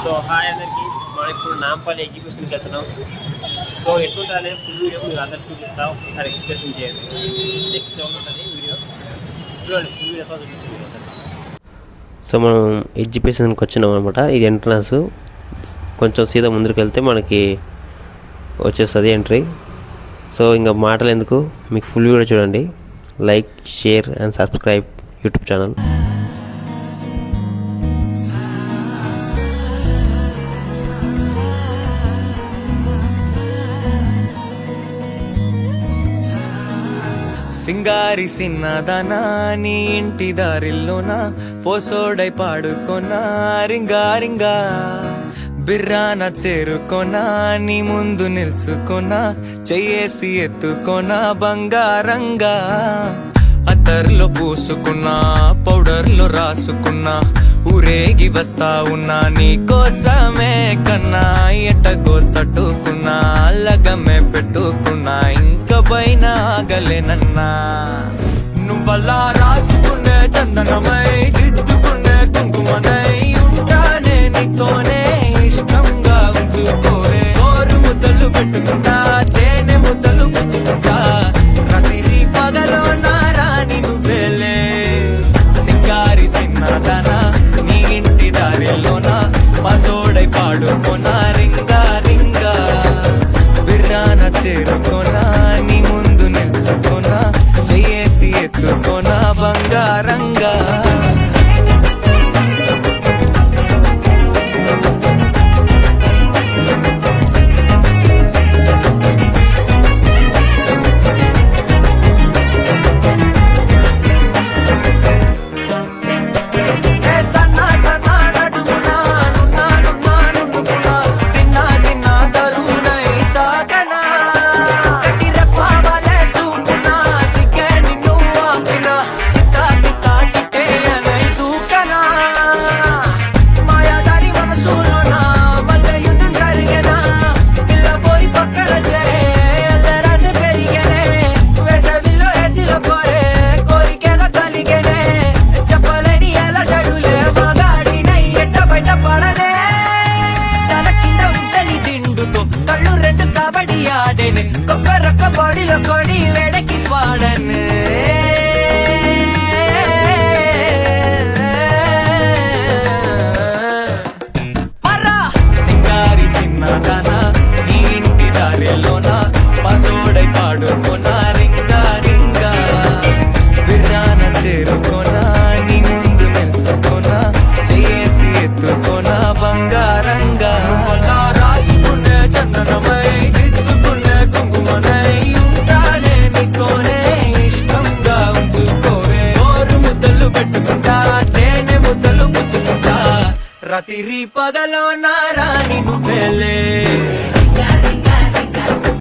So hi అందరికి, మనం ఇప్పుడు నాంపల్లి ఎగ్జిబిషన్కి వెళ్తున్నాం. సో ఎట్లుంటానే ఫుల్ వీడియో మీరు అందరికి చూపిస్తా, ఒకసారి ఎక్స్ప్రెషన్ చేయండి. నెక్స్ట్ ఉంటుంది వీడియో చూడండి, ఫుల్ వీడియోతో చూపిస్తుంది. సో మనం ఎగ్జిబిషన్కి వచ్చినాం అనమాట. ఇది ఎంట్రన్స్. కొంచెం సీదా ముందుకు వెళ్తే మనకి వచ్చేస్తుంది ఎంట్రీ. సో ఇంకా మాటలు ఎందుకు, మీకు ఫుల్ వీడియో చూడండి. Like, share and subscribe YouTube channel. సింగారి సిన్నదనా నీ ఇంటి దారిల్లోన పోసోడై పాడుకొనా రింగా రింగా బిర్రాన చేరుకొనా నీ ముందు నిల్చుకొనా చెయ్యేసి ఎత్తుకొనా బంగారంగా అత్తర్లో పూసుకున్నా పౌడర్లో రాసుకున్నా ఊరేగి వస్తా ఉన్నా నీ కోసమే కన్నా ఎట్టగో తట్టుకున్నా లగమే పెట్టుకున్నా ఇంక పైన ఆగలేనన్నా నువ్వలా రాసుకునే చందనమై దిద్దుకునే కుంకుమనై ఉంటానే నీతోనే ఇష్టంగా ఉంచుకోవే కోరు ముద్దలు పెట్టుకుంటా తేనె ముద్దలు పుచ్చుకుంటా రాత్రి పగలో నా రాణి నువ్వేలే సింగారి సిన్నదనా నీ ఇంటి దారిలోన పసోడై పాడుకొనా రింగా రింగా బిర్రాన చేరుకొనా నీ ముందు నిల్చుకొనా చెయ్యేసి ఎత్తుకొనా బంగారంగా కళ్ళు రెండు కబడ్డీ ఆడేనే కొక్కరొక్క బాడీలో కొడి వేడకి పాడనే సింగారి సిన్నదనా నీ ఇంటి దారిలోన పసోడై పాడుకొనా రింగా రింగా బిర్రాన చేరుకొనా నీ ముందు నిల్చుకొనా చెయ్యేసి ఎత్తుకొనా బంగారంగా చందనమై దిద్దుకునే కుంకుమనై ఉంటానే నీతోనే ఇష్టంగా ఉంచుకోవే కోరు ముద్దలు పెట్టుకుంటా తేనె ముద్దలు పుచ్చుకుంటా రాత్రి పగలో నా రాణి నువ్వేలే.